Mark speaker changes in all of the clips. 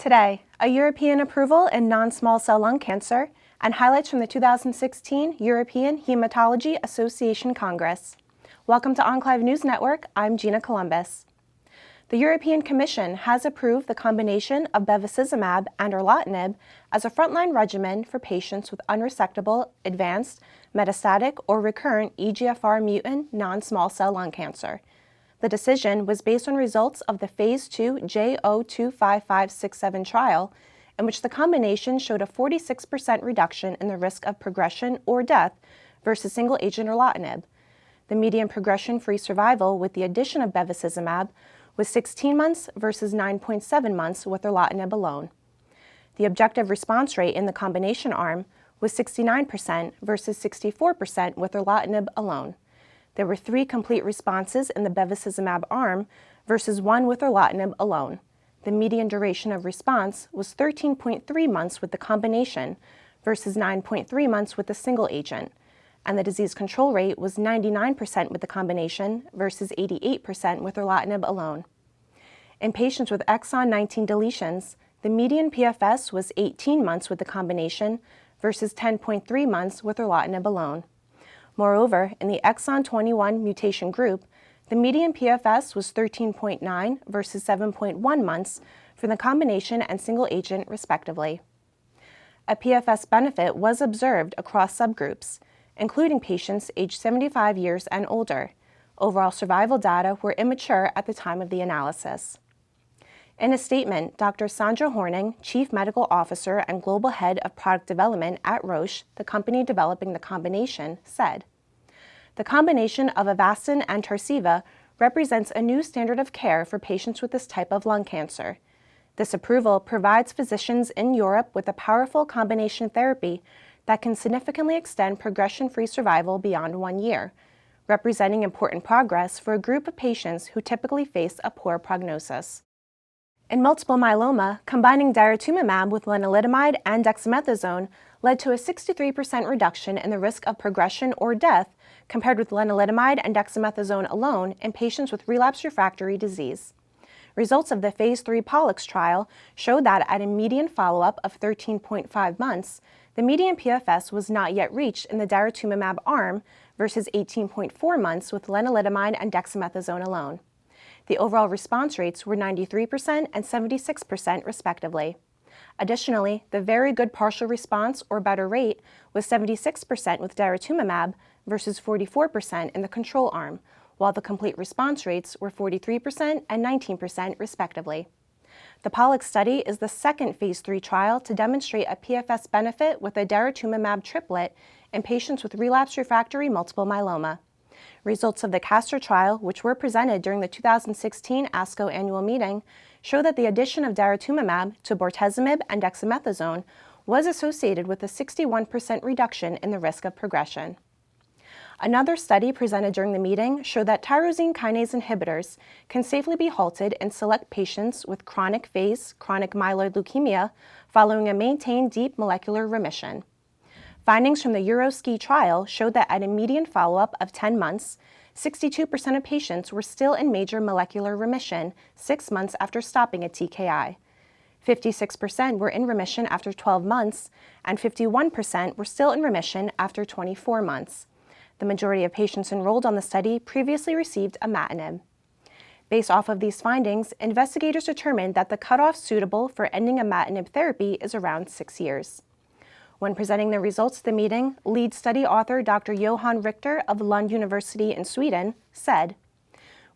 Speaker 1: Today, a European approval in non-small cell lung cancer and highlights from the 2016 European Hematology Association Congress. Welcome to Enclave News Network. I'm Gina Columbus. The European Commission has approved the combination of bevacizumab and erlotinib as a frontline regimen for patients with unresectable, advanced, metastatic, or recurrent EGFR mutant non-small cell lung cancer. The decision was based on results of the Phase 2 J025567 trial, in which the combination showed a 46% reduction in the risk of progression or death versus single-agent erlotinib. The median progression-free survival with the addition of bevacizumab was 16 months versus 9.7 months with erlotinib alone. The objective response rate in the combination arm was 69% versus 64% with erlotinib alone. There were 3 complete responses in the bevacizumab arm versus 1 with erlotinib alone. The median duration of response was 13.3 months with the combination versus 9.3 months with the single agent, and the disease control rate was 99% with the combination versus 88% with erlotinib alone. In patients with exon 19 deletions, the median PFS was 18 months with the combination versus 10.3 months with erlotinib alone. Moreover, in the exon 21 mutation group, the median PFS was 13.9 versus 7.1 months for the combination and single agent, respectively. A PFS benefit was observed across subgroups, including patients aged 75 years and older. Overall survival data were immature at the time of the analysis. In a statement, Dr. Sandra Horning, Chief Medical Officer and Global Head of Product Development at Roche, the company developing the combination, said, "The combination of Avastin and Tarceva represents a new standard of care for patients with this type of lung cancer. This approval provides physicians in Europe with a powerful combination therapy that can significantly extend progression-free survival beyond 1 year, representing important progress for a group of patients who typically face a poor prognosis." In multiple myeloma, combining daratumumab with lenalidomide and dexamethasone led to a 63% reduction in the risk of progression or death compared with lenalidomide and dexamethasone alone in patients with relapsed refractory disease. Results of the Phase 3 Pollux trial showed that at a median follow-up of 13.5 months, the median PFS was not yet reached in the daratumumab arm versus 18.4 months with lenalidomide and dexamethasone alone. The overall response rates were 93% and 76% respectively. Additionally, the very good partial response or better rate was 76% with daratumumab versus 44% in the control arm, while the complete response rates were 43% and 19% respectively. The Pollux study is the second Phase 3 trial to demonstrate a PFS benefit with a daratumumab triplet in patients with relapsed refractory multiple myeloma. Results of the CASTOR trial, which were presented during the 2016 ASCO annual meeting, show that the addition of daratumumab to bortezomib and dexamethasone was associated with a 61% reduction in the risk of progression. Another study presented during the meeting showed that tyrosine kinase inhibitors can safely be halted in select patients with chronic phase chronic myeloid leukemia following a maintained deep molecular remission. Findings from the EuroSki trial showed that at a median follow-up of 10 months, 62% of patients were still in major molecular remission 6 months after stopping a TKI. 56% were in remission after 12 months, and 51% were still in remission after 24 months. The majority of patients enrolled on the study previously received imatinib. Based off of these findings, investigators determined that the cutoff suitable for ending imatinib therapy is around 6 years. When presenting the results at the meeting, lead study author Dr. Johan Richter of Lund University in Sweden said,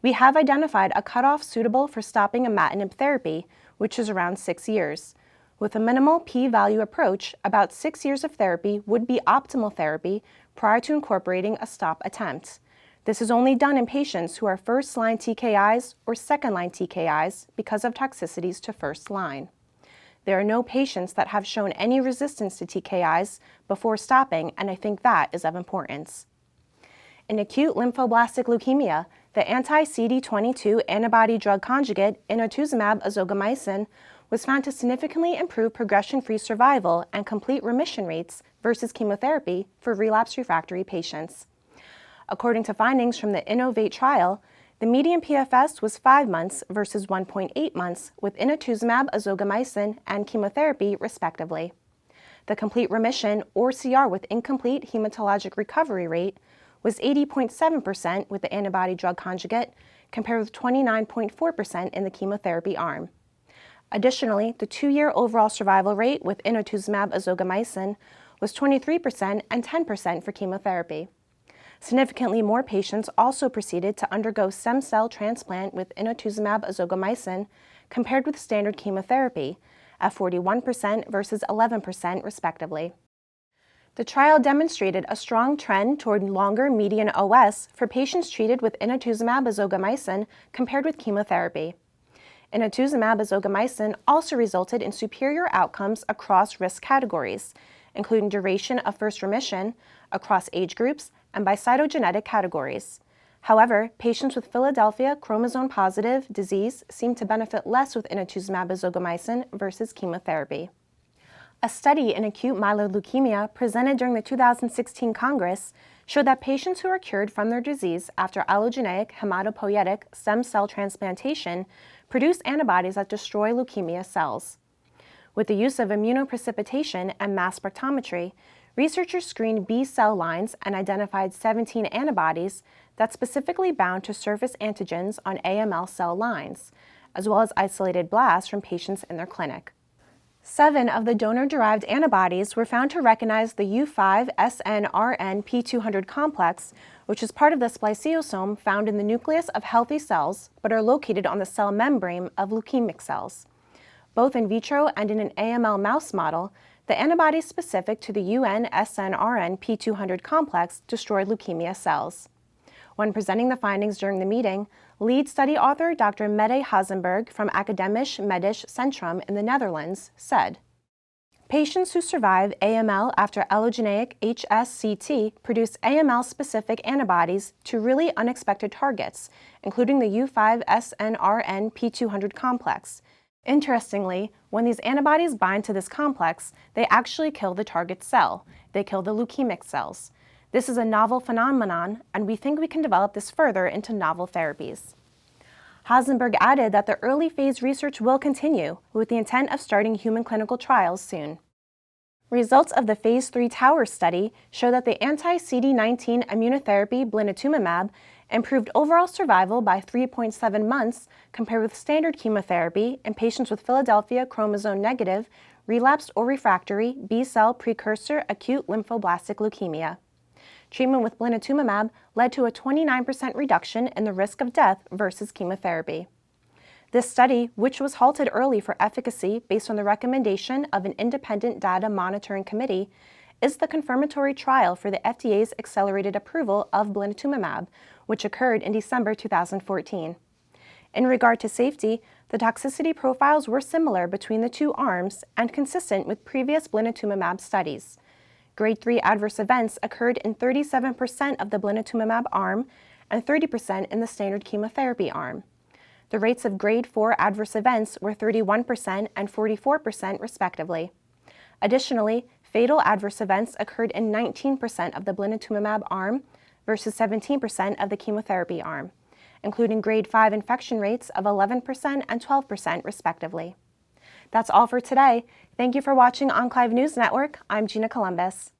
Speaker 1: "We have identified a cutoff suitable for stopping imatinib therapy, which is around 6 years. With a minimal p-value approach, about 6 years of therapy would be optimal therapy prior to incorporating a stop attempt. This is only done in patients who are first-line TKIs or second-line TKIs because of toxicities to first-line. There are no patients that have shown any resistance to TKIs before stopping, and I think that is of importance." In acute lymphoblastic leukemia, the anti-CD22 antibody-drug conjugate inotuzumab ozogamicin was found to significantly improve progression-free survival and complete remission rates versus chemotherapy for relapsed refractory patients. According to findings from the INNOVATE trial, The median PFS was 5 months versus 1.8 months with inotuzumab, ozogamicin, and chemotherapy, respectively. The complete remission, or CR with incomplete hematologic recovery rate, was 80.7% with the antibody-drug conjugate, compared with 29.4% in the chemotherapy arm. Additionally, the 2-year overall survival rate with inotuzumab, ozogamicin was 23% and 10% for chemotherapy. Significantly more patients also proceeded to undergo stem cell transplant with inotuzumab, ozogamicin compared with standard chemotherapy, at 41% versus 11% respectively. The trial demonstrated a strong trend toward longer median OS for patients treated with inotuzumab, ozogamicin compared with chemotherapy. Inotuzumab, ozogamicin also resulted in superior outcomes across risk categories, including duration of first remission, across age groups, and by cytogenetic categories. However, patients with Philadelphia chromosome-positive disease seem to benefit less with inotuzumab, ozogamicin versus chemotherapy. A study in acute myeloid leukemia presented during the 2016 Congress showed that patients who are cured from their disease after allogeneic hematopoietic stem cell transplantation produce antibodies that destroy leukemia cells. With the use of immunoprecipitation and mass spectrometry, researchers screened B cell lines and identified 17 antibodies that specifically bound to surface antigens on AML cell lines, as well as isolated blasts from patients in their clinic. 7 of the donor-derived antibodies were found to recognize the U5-SNRN-P200 complex, which is part of the spliceosome found in the nucleus of healthy cells but are located on the cell membrane of leukemic cells. Both in vitro and in an AML mouse model, the antibodies specific to the UN-SNRN-P200 complex destroyed leukemia cells. When presenting the findings during the meeting, lead study author Dr. Mette Hazenberg from Academisch Medisch Centrum in the Netherlands said, "Patients who survive AML after allogeneic HSCT produce AML-specific antibodies to really unexpected targets, including the U5-SNRN-P200 complex. Interestingly, when these antibodies bind to this complex, they actually kill the target cell. They kill the leukemic cells. This is a novel phenomenon, and we think we can develop this further into novel therapies." Hazenberg added that the early phase research will continue, with the intent of starting human clinical trials soon. Results of the Phase 3 Tower study show that the anti-CD19 immunotherapy blinatumomab improved overall survival by 3.7 months compared with standard chemotherapy in patients with Philadelphia chromosome-negative, relapsed or refractory B-cell precursor acute lymphoblastic leukemia. Treatment with blinatumomab led to a 29% reduction in the risk of death versus chemotherapy. This study, which was halted early for efficacy based on the recommendation of an independent data monitoring committee, is the confirmatory trial for the FDA's accelerated approval of blinatumomab, which occurred in December 2014. In regard to safety, the toxicity profiles were similar between the two arms and consistent with previous blinatumomab studies. Grade 3 adverse events occurred in 37% of the blinatumomab arm and 30% in the standard chemotherapy arm. The rates of grade 4 adverse events were 31% and 44% respectively. Additionally, fatal adverse events occurred in 19% of the blinatumomab arm versus 17% of the chemotherapy arm, including grade 5 infection rates of 11% and 12% respectively. That's all for today. Thank you for watching Enclave News Network. I'm Gina Columbus.